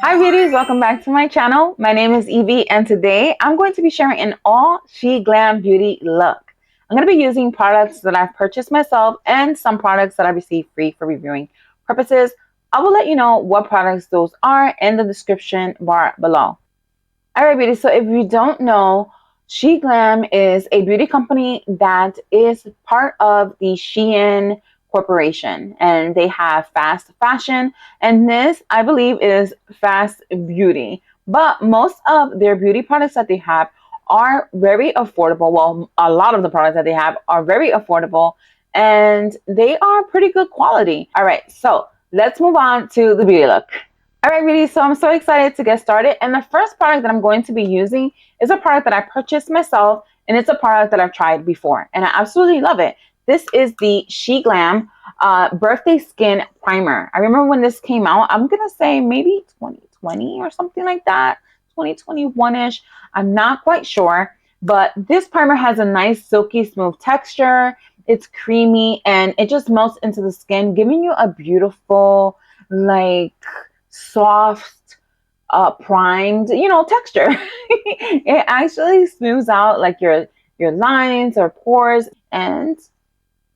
Hi beauties, welcome back to my channel. My name is Evie and today I'm going to be sharing an all SheGlam beauty look. I'm going to be using products that I've purchased myself and some products that I received free for reviewing purposes. I will let you know what products those are in the description bar below. Alright beauties, so if you don't know, SheGlam is a beauty company that is part of the Shein corporation, and they have fast fashion, and this I believe is fast beauty. But most of their beauty products that they have are very affordable. Well, a lot of the products that they have are very affordable and they are pretty good quality. All right, so let's move on to the beauty look. All right, beauty, so I'm so excited to get started. And the first product that I'm going to be using is a product that I purchased myself, and it's a product that I've tried before, and I absolutely love it. This is the SheGlam Birthday Skin Primer. I remember when this came out, I'm going to say maybe 2020 or something like that, 2021-ish. I'm not quite sure, but this primer has a nice silky smooth texture. It's creamy, and it just melts into the skin, giving you a beautiful, like, soft primed texture. It actually smooths out like your lines or pores, and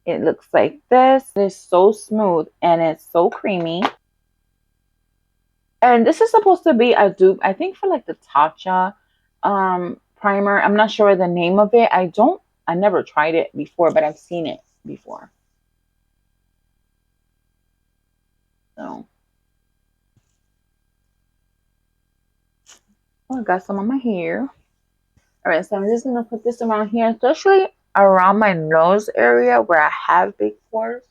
it looks like this. It's so smooth and it's so creamy, and this is supposed to be a dupe, I think, for like the Tatcha primer. I'm not sure the name of it. I never tried it before, but I've seen it before. So I got some on my hair. All right, so I'm just gonna put this around here, especially around my nose area where I have big pores.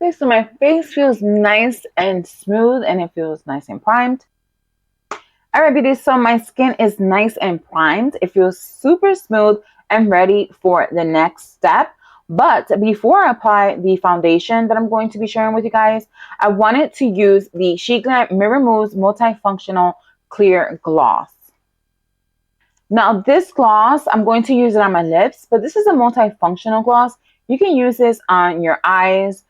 Okay, so my face feels nice and smooth, and it feels nice and primed. All right, beauty, so my skin is nice and primed. It feels super smooth and ready for the next step. But before I apply the foundation that I'm going to be sharing with you guys, I wanted to use the SheGlam Mirror Moves Multifunctional Clear Gloss. Now, this gloss, I'm going to use it on my lips, but this is a multifunctional gloss. You can use this on your eyes,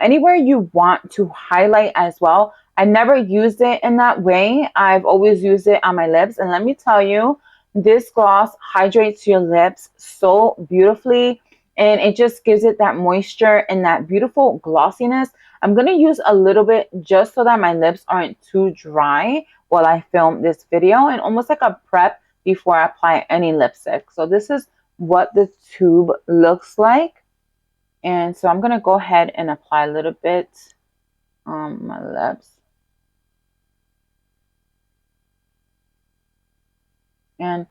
anywhere you want to highlight as well. I never used it in that way. I've always used it on my lips. And let me tell you, this gloss hydrates your lips so beautifully, and it just gives it that moisture and that beautiful glossiness. I'm going to use a little bit just so that my lips aren't too dry while I film this video, and almost like a prep before I apply any lipstick. So this is what the tube looks like. And so I'm going to go ahead and apply a little bit on my lips. And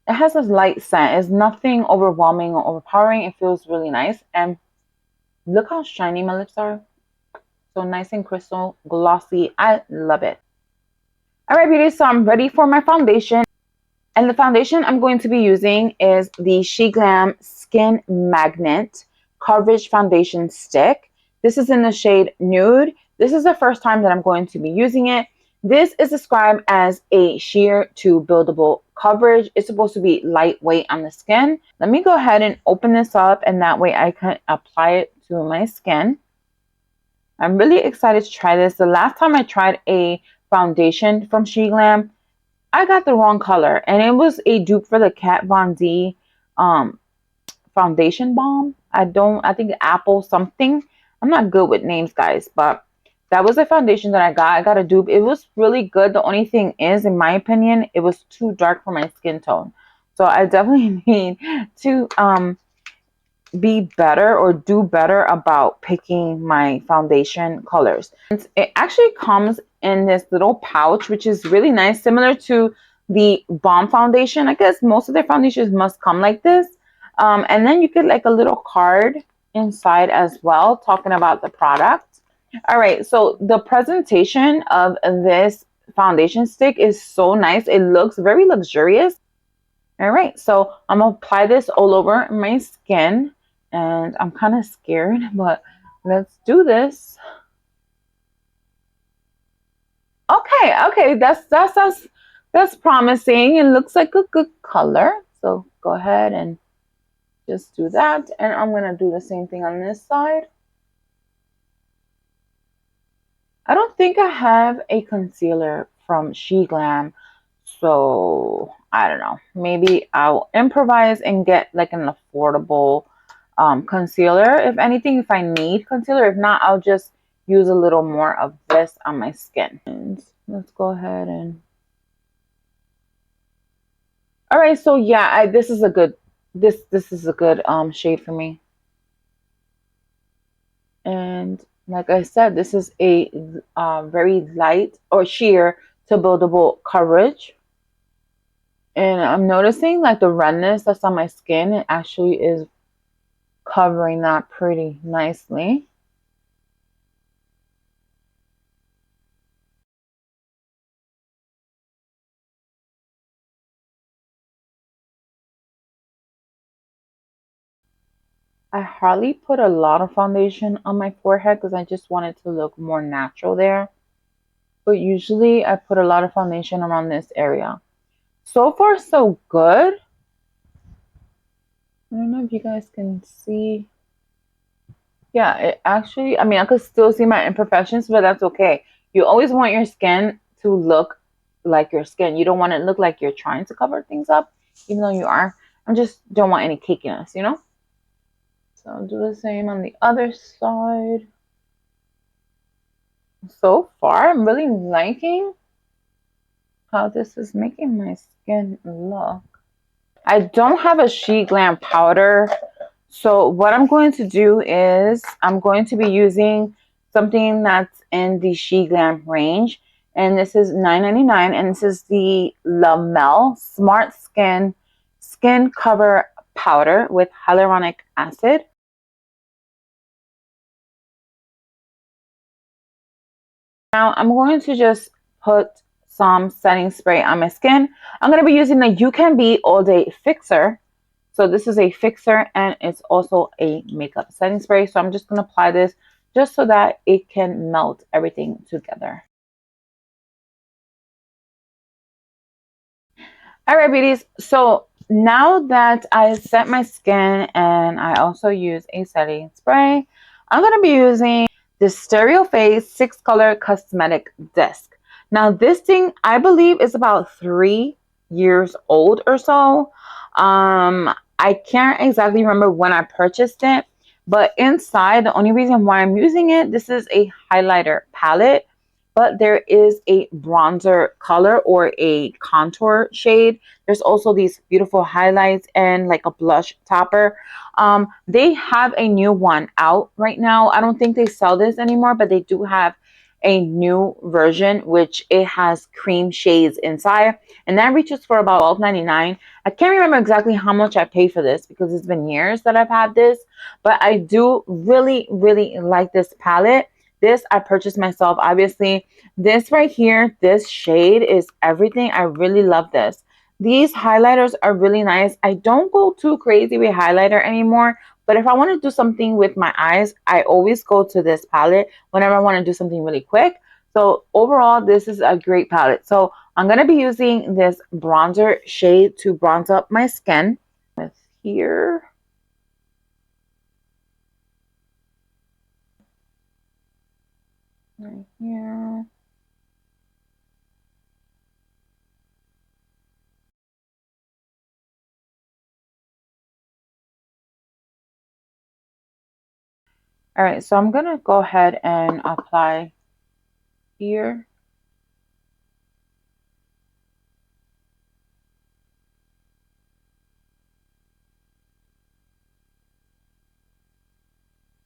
it has a light scent. It's nothing overwhelming or overpowering. It feels really nice. And look how shiny my lips are. So nice and crystal, glossy. I love it. All right, beauty, so I'm ready for my foundation. And the foundation I'm going to be using is the SheGlam Skin Magnet Coverage Foundation Stick. This is in the shade Nude. This is the first time that I'm going to be using it. This is described as a sheer to buildable coverage. It's supposed to be lightweight on the skin. Let me go ahead and open this up, and that way I can apply it to my skin. I'm really excited to try this. The last time I tried a foundation from SheGlam, I got the wrong color, and it was a dupe for the Kat Von D foundation balm. I think apple something. I'm not good with names, guys, but that was a foundation that I got. I got a dupe. It was really good. The only thing is, in my opinion, it was too dark for my skin tone. So I definitely need to be better or do better about picking my foundation colors. And it actually comes in this little pouch, which is really nice, similar to the Balm foundation. I guess most of their foundations must come like this. And then you get like a little card inside as well, talking about the product. All right, so the presentation of this foundation stick is so nice. It looks very luxurious. All right, so I'm gonna apply this all over my skin, and I'm kind of scared, but let's do this. Okay, that's promising. It looks like a good color. So go ahead and Just do that, and I'm gonna do the same thing on this side. I don't think I have a concealer from SheGlam, so I don't know. Maybe I'll improvise and get like an affordable concealer. If anything, if I need concealer. If not, I'll just use a little more of this on my skin. And let's go ahead and... All right, so yeah, this is a good this is a good shade for me. And like I said, this is a very light or sheer to buildable coverage. And I'm noticing like the redness that's on my skin, it actually is covering that pretty nicely. I hardly put a lot of foundation on my forehead because I just want it to look more natural there. But usually I put a lot of foundation around this area. So far, so good. I don't know if you guys can see. Yeah, it actually, I mean, I could still see my imperfections, but that's okay. You always want your skin to look like your skin. You don't want it to look like you're trying to cover things up, even though you are. I just don't want any cakiness, you know? So I'll do the same on the other side. So far, I'm really liking how this is making my skin look. I don't have a SheGlam powder. So what I'm going to do is I'm going to be using something that's in the SheGlam range. And this is $9.99. And this is the Lamel Smart Skin Cover Powder with hyaluronic acid. Now I'm going to just put some setting spray on my skin. I'm going to be using the You Can Be All Day Fixer. So this is a fixer and it's also a makeup setting spray. So I'm just going to apply this just so that it can melt everything together. All right, beauties. So now that I set my skin and I also use a setting spray, I'm going to be using the Stereo Face 6-Color Cosmetic Disc. Now, this thing, I believe, is about 3 years old or so. I can't exactly remember when I purchased it, but inside, the only reason why I'm using it, this is a highlighter palette, but there is a bronzer color or a contour shade. There's also these beautiful highlights and like a blush topper. They have a new one out right now. I don't think they sell this anymore, but they do have a new version which it has cream shades inside, and that reaches for about $12.99. I can't remember exactly how much I paid for this because it's been years that I've had this, but I do really like this palette. This I purchased myself, obviously. This right here, this shade is everything. I really love this. These highlighters are really nice. I don't go too crazy with highlighter anymore, but if I want to do something with my eyes, I always go to this palette whenever I want to do something really quick. So overall, this is a great palette. So I'm going to be using this bronzer shade to bronze up my skin. With here. Right here. All right, so I'm going to go ahead and apply here.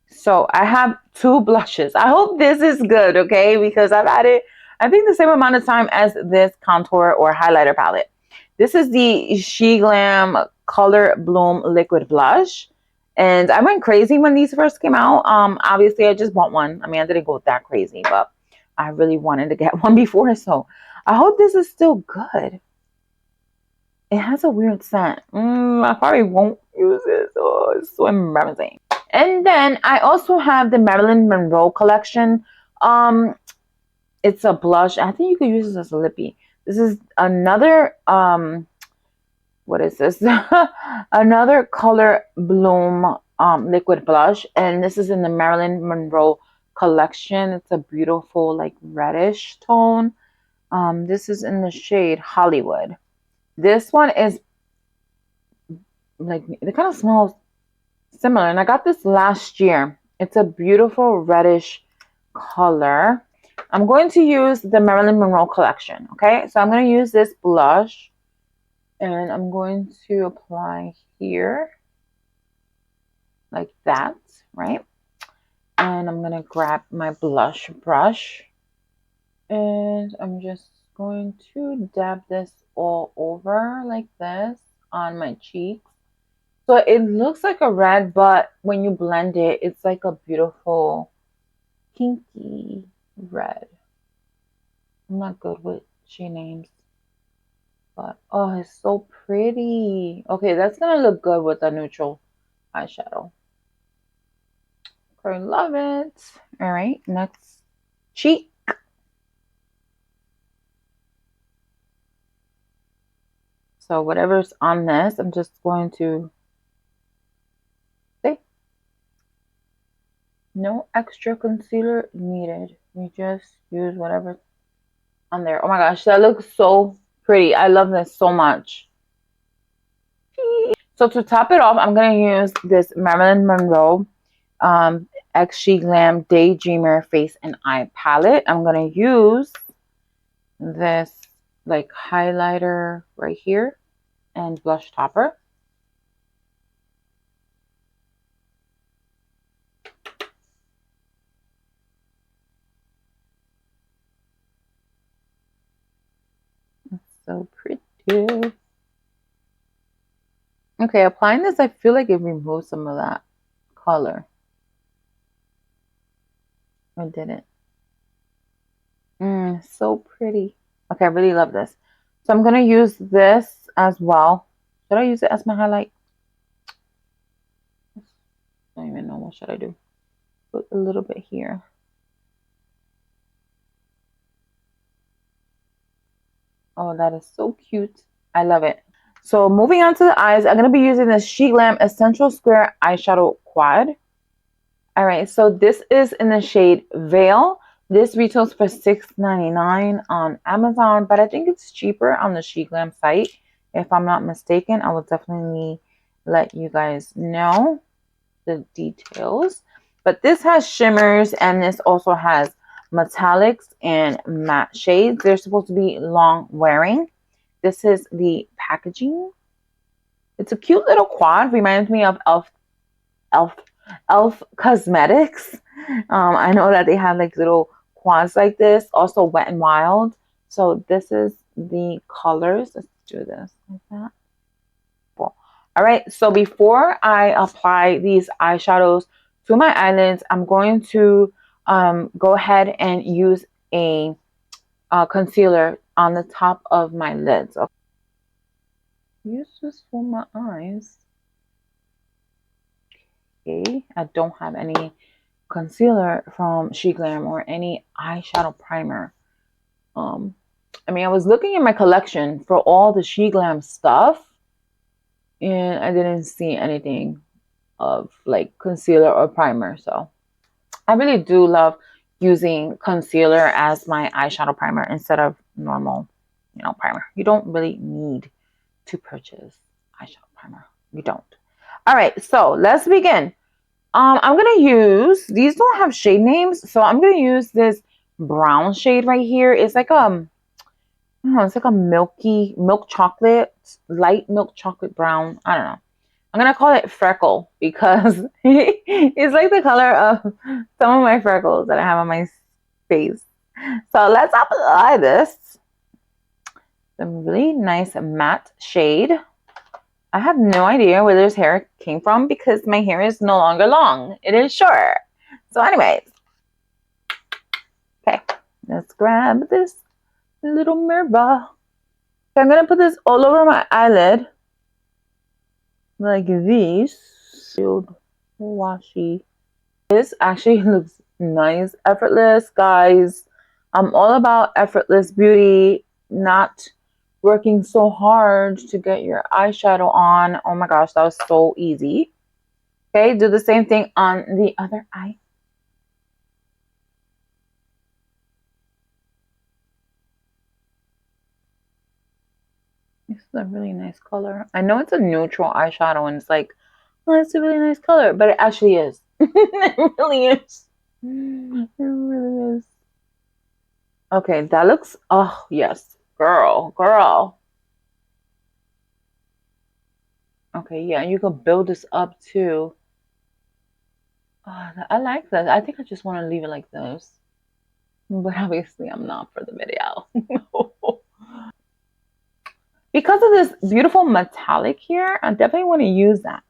So I have 2 blushes. I hope this is good, okay? Because I've had it, I think, the same amount of time as this contour or highlighter palette. This is the SheGlam Color Bloom Liquid Blush. And I went crazy when these first came out. Obviously, I just bought one. I mean, I didn't go that crazy, but I really wanted to get one before. So I hope this is still good. It has a weird scent. I probably won't use it. Oh, it's so embarrassing. And then I also have the Marilyn Monroe collection. It's a blush. I think you could use this as a lippy. This is another what is this? Another Color Bloom liquid blush, and this is in the Marilyn Monroe collection. It's a beautiful like reddish tone. This is in the shade Hollywood. This one is like, it kind of smells similar, and I got this last year. It's a beautiful reddish color. I'm going to use the Marilyn Monroe collection. Okay, so I'm going to use this blush, and I'm going to apply here like that, right? And I'm going to grab my blush brush, and I'm just going to dab this all over like this on my cheeks. So it looks like a red, but when you blend it, it's like a beautiful pinky red. I'm not good with shade names, but oh, it's so pretty. Okay, that's gonna look good with a neutral eyeshadow. I love it. All right, next cheek. So whatever's on this, I'm just going to say no extra concealer needed. We just use whatever's on there. Oh my gosh, that looks so pretty. I love this so much. So to top it off, I'm going to use this Marilyn Monroe X SheGlam Daydreamer Face and Eye Palette. I'm going to use this like highlighter right here and blush topper. It's so pretty. Okay, applying this, I feel like it removes some of that color. Or did it? So pretty. Okay, I really love this. So I'm going to use this as well. Should I use it as my highlight? I don't even know. What should I do? Put a little bit here. Oh, that is so cute. I love it. So moving on to the eyes, I'm going to be using this SheGlam Essential Square Eyeshadow Quad. All right, so this is in the shade Veil. This retails for $6.99 on Amazon, but I think it's cheaper on the SheGlam site. If I'm not mistaken, I will definitely let you guys know the details. But this has shimmers, and this also has metallics and matte shades. They're supposed to be long wearing. This is the packaging. It's a cute little quad. Reminds me of Elf Cosmetics. I know that they have like little quads like this. Also Wet n Wild. So this is the colors. Let's do this like that. Cool. All right. So before I apply these eyeshadows to my eyelids, I'm going to go ahead and use a concealer on the top of my lids. Okay. Use this for my eyes. Okay, I don't have any concealer from SheGlam or any eyeshadow primer. I mean, I was looking in my collection for all the SheGlam stuff, and I didn't see anything of like concealer or primer. So I really do love using concealer as my eyeshadow primer instead of normal, primer. You don't really need to purchase eyeshadow primer. You don't. All right, so let's begin. I'm gonna use, these don't have shade names, so I'm gonna use this brown shade right here. It's like I don't know, it's like a milk chocolate, light milk chocolate brown. I don't know. I'm gonna call it freckle because it's like the color of some of my freckles that I have on my face. So let's apply this. Some really nice matte shade. I have no idea where this hair came from because my hair is no longer long. It is short. So anyways. Okay, let's grab this little mirror. So I'm going to put this all over my eyelid. Like this. Washy. This actually looks nice. Effortless, guys. I'm all about effortless beauty. Not working so hard to get your eyeshadow on. Oh my gosh, that was so easy. Okay, do the same thing on the other eye. This is a really nice color. I know it's a neutral eyeshadow and it's like, oh, it's a really nice color, but it actually is. It really is. It really is. Okay, that looks, oh, yes. Girl, girl. Okay, yeah, you can build this up too. Oh, I like this. I think I just want to leave it like this. But obviously, I'm not for the video. Because of this beautiful metallic here, I definitely want to use that.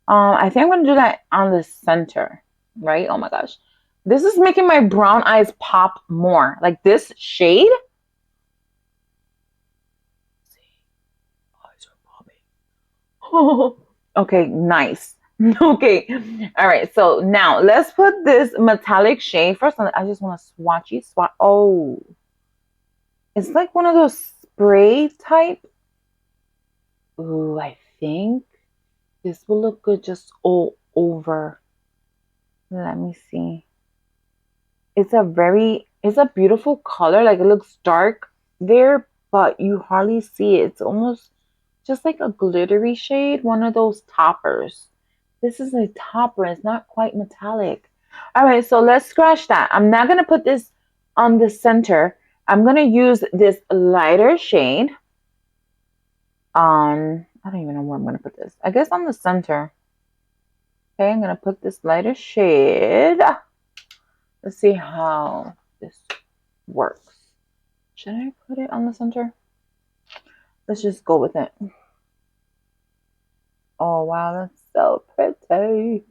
I think I'm going to do that on the center, right? Oh my gosh. This is making my brown eyes pop more. Like this shade. Eyes are popping. Okay, nice. Okay. All right. So now let's put this metallic shade first. I just want to swatchy swatch. Oh, it's like one of those spray type. Ooh, I think this will look good just all over. Let me see. It's a beautiful color. Like it looks dark there, but you hardly see it. It's almost just like a glittery shade, one of those toppers. This is a topper. It's not quite metallic. All right, so let's scratch that. I'm not going to put this on the center. I'm going to use this lighter shade on, I don't even know where I'm going to put this. I guess on the center. Okay, I'm going to put this lighter shade. Let's see how this works. Should I put it on the center? Let's just go with it. Oh, wow, that's so pretty.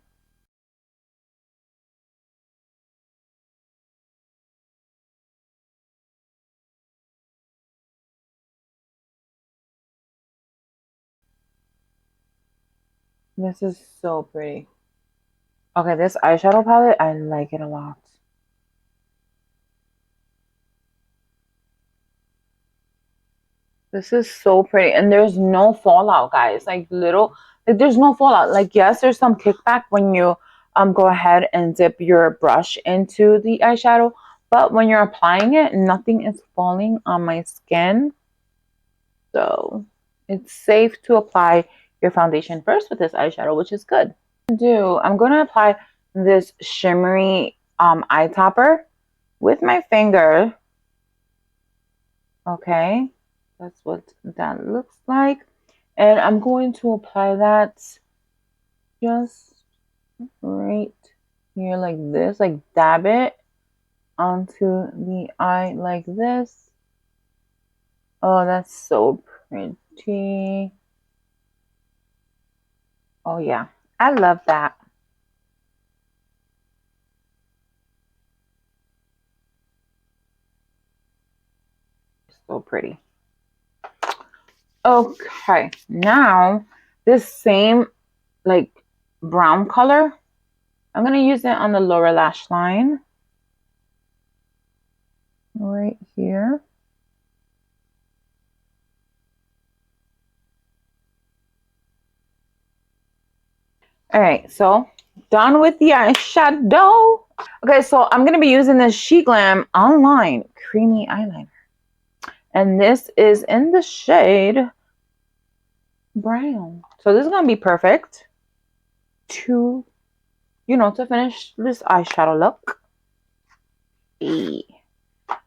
This is so pretty. Okay, this eyeshadow palette, I like it a lot. This is so pretty. And there's no fallout, guys. Like there's no fallout. Like yes, there's some kickback when you go ahead and dip your brush into the eyeshadow, but when you're applying it, nothing is falling on my skin. So it's safe to apply your foundation first with this eyeshadow, which is good. I'm going to apply this shimmery eye topper with my finger. Okay, that's what that looks like. And I'm going to apply that just right here like this, like dab it onto the eye like this. Oh, that's so pretty. Oh yeah, I love that. So pretty. Okay, now this same like brown color, I'm going to use it on the lower lash line right here. All right, so done with the eyeshadow. Okay, so I'm going to be using this SheGlam Online Creamy Eyeliner. And this is in the shade brown. So this is going to be perfect to, to finish this eyeshadow look.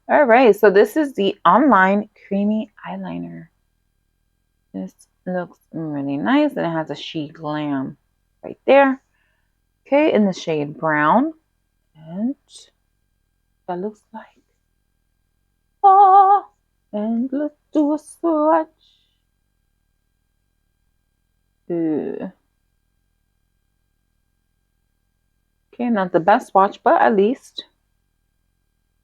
All right, so this is the Online Creamy Eyeliner. This looks really nice, and it has a SheGlam right there. Okay, in the shade brown. And that looks like, oh, and let's do a swatch. Okay, not the best swatch, but at least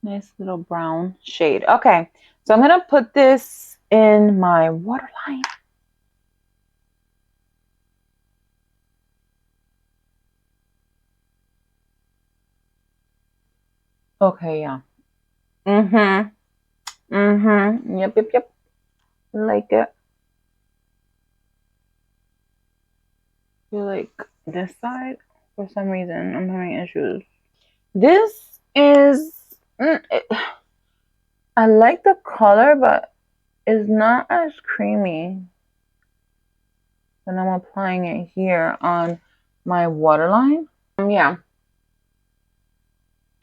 nice little brown shade. Okay, so I'm gonna put this in my waterline. Okay, yeah. Yep. Like it. Feel like this side, for some reason, I'm having issues. This is, I like the color, but it's not as creamy when I'm applying it here on my waterline. Yeah,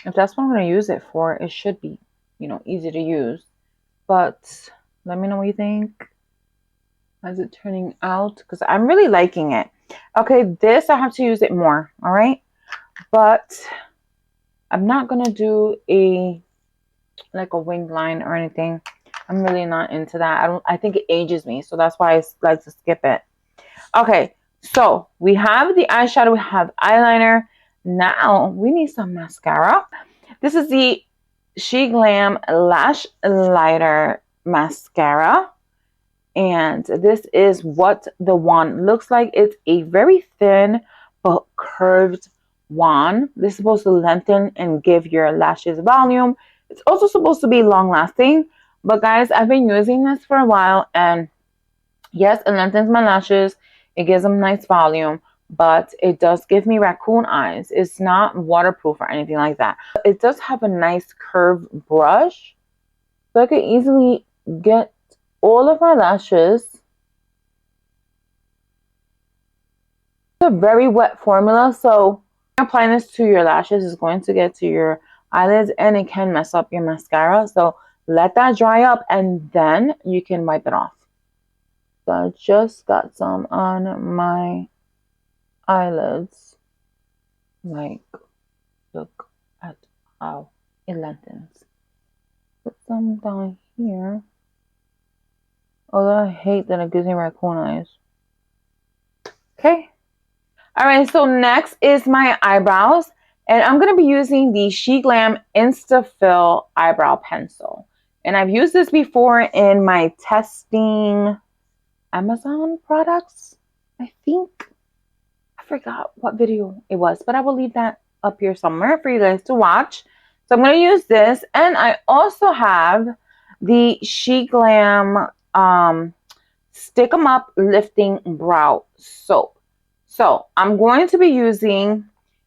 if that's what I'm going to use it for, it should be, easy to use. But let me know what you think. How's it turning out? Because I'm really liking it. Okay, this I have to use it more, all right? But I'm not going to do like a winged line or anything. I'm really not into that. I think it ages me, so that's why I like to skip it. Okay, so we have the eyeshadow, we have eyeliner. Now we need some mascara. This is the SheGlam Lashlighter Mascara. And this is what the wand looks like. It's a very thin but curved wand. This is supposed to lengthen and give your lashes volume. It's also supposed to be long lasting. But guys, I've been using this for a while, and yes, it lengthens my lashes. It gives them nice volume, but it does give me raccoon eyes. It's not waterproof or anything like that. It does have a nice curved brush, so I can easily get all of my lashes. It's a very wet formula, so applying this to your lashes is going to get to your eyelids, and it can mess up your mascara. So let that dry up, and then you can wipe it off. So I just got some on my eyelids. Like, look at how it lengthens. Put some down here. Although I hate that it gives me raccoon eyes. Okay. Alright, so next is my eyebrows. And I'm going to be using the SheGlam Insta-Fill Eyebrow Pencil. And I've used this before in my testing Amazon products, I think. I forgot what video it was, but I will leave that up here somewhere for you guys to watch. So I'm going to use this, and I also have the SheGlam Stick 'em Up Lifting Brow Soap. So I'm going to be using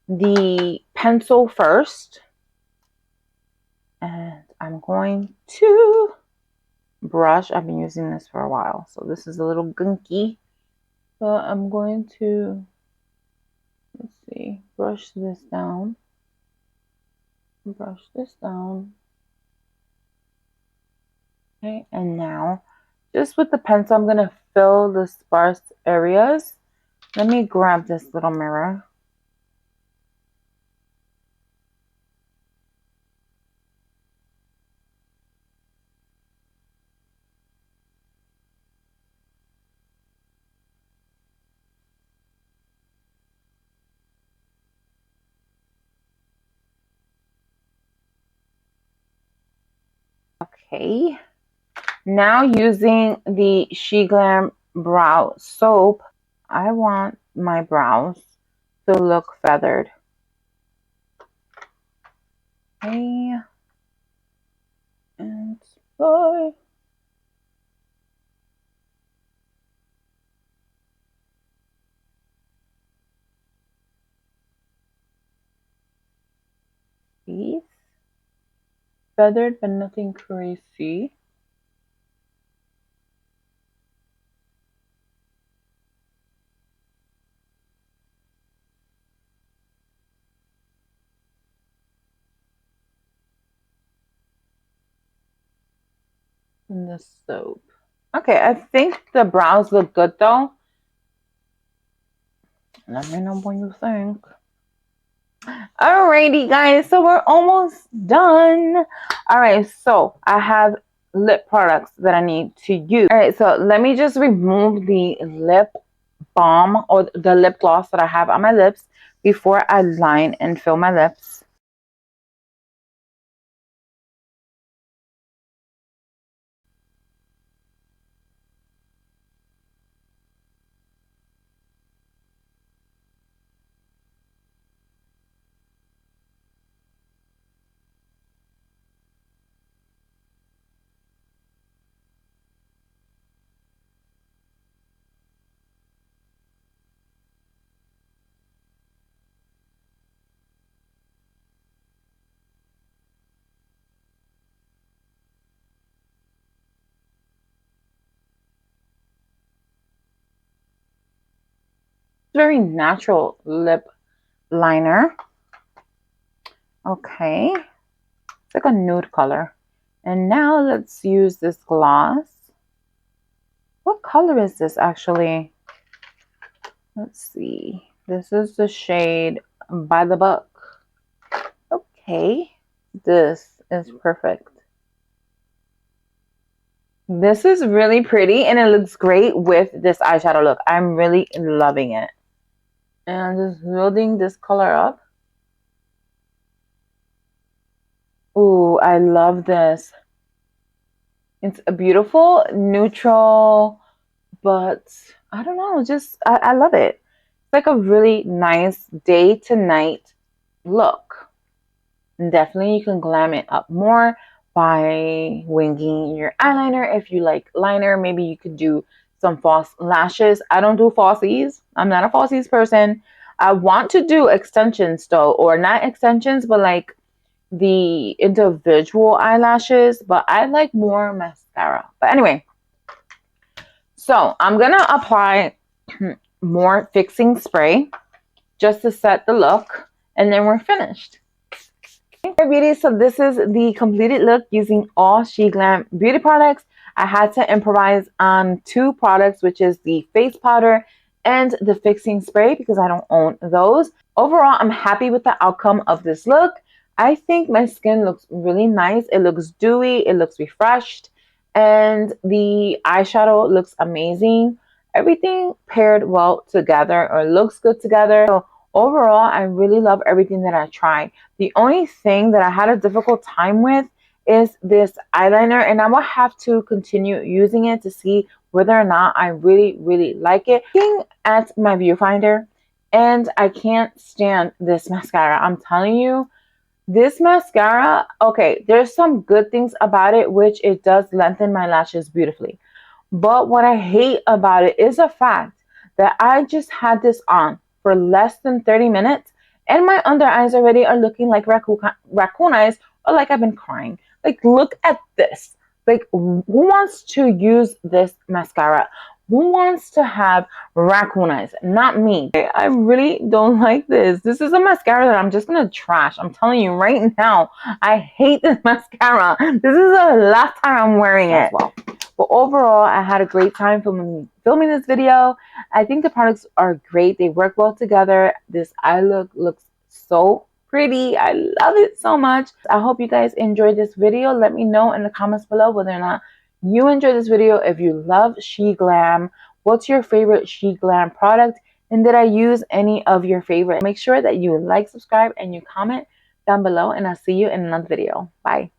the pencil first, and I'm going to brush. I've been using this for a while, so this is a little gunky. So I'm going to, let's see, brush this down. Brush this down. Okay, and now just with the pencil, I'm going to fill the sparse areas. Let me grab this little mirror. Okay, now using the SheGlam Brow Soap, I want my brows to look feathered. Okay, and bye. These feathered, but nothing crazy. In the soap. Okay, I think the brows look good though. Let me know what you think. Alrighty, guys, so we're almost done. Alright, so I have lip products that I need to use. Alright, so let me just remove the lip balm or the lip gloss that I have on my lips before I line and fill my lips. very natural lip liner. Okay, it's like a nude color. And now let's use this gloss. What color is this actually? Let's see. This is the shade By the Book. Okay, this is perfect. This is really pretty and it looks great with this eyeshadow look. I'm really loving it. And I'm just building this color up. Ooh, I love this. It's a beautiful, neutral, but I don't know, just I love it. It's like a really nice day to night look. And definitely you can glam it up more by winging your eyeliner. If you like liner, maybe you could do some false lashes. I don't do falsies. I'm not a falsies person. I want to do extensions though, or not extensions, but like the individual eyelashes, but I like more mascara. But anyway, so I'm gonna apply more fixing spray just to set the look, and then we're finished. Okay, beauty, so this is the completed look using all SheGlam beauty products. I had to improvise on 2 products, which is the face powder and the fixing spray, because I don't own those. Overall, I'm happy with the outcome of this look. I think my skin looks really nice. It looks dewy, it looks refreshed, and the eyeshadow looks amazing. Everything paired well together, or looks good together. So overall, I really love everything that I tried. The only thing that I had a difficult time with is this eyeliner, and I will have to continue using it to see whether or not I really like it. Looking at my viewfinder, and I can't stand this mascara. I'm telling you, this mascara, okay, there's some good things about it, which it does lengthen my lashes beautifully. But what I hate about it is the fact that I just had this on for less than 30 minutes and my under eyes already are looking like raccoon eyes, or like I've been crying. Like, look at this. Like, who wants to use this mascara? Who wants to have raccoon eyes? Not me. I really don't like this. This is a mascara that I'm just going to trash. I'm telling you right now, I hate this mascara. This is the last time I'm wearing it as well. But overall, I had a great time filming this video. I think the products are great. They work well together. This eye look looks so pretty. I love it so much. I hope you guys enjoyed this video. Let me know in the comments below whether or not you enjoyed this video. If you love SheGlam, what's your favorite SheGlam product? And did I use any of your favorites? Make sure that you like, subscribe, and you comment down below. And I'll see you in another video. Bye.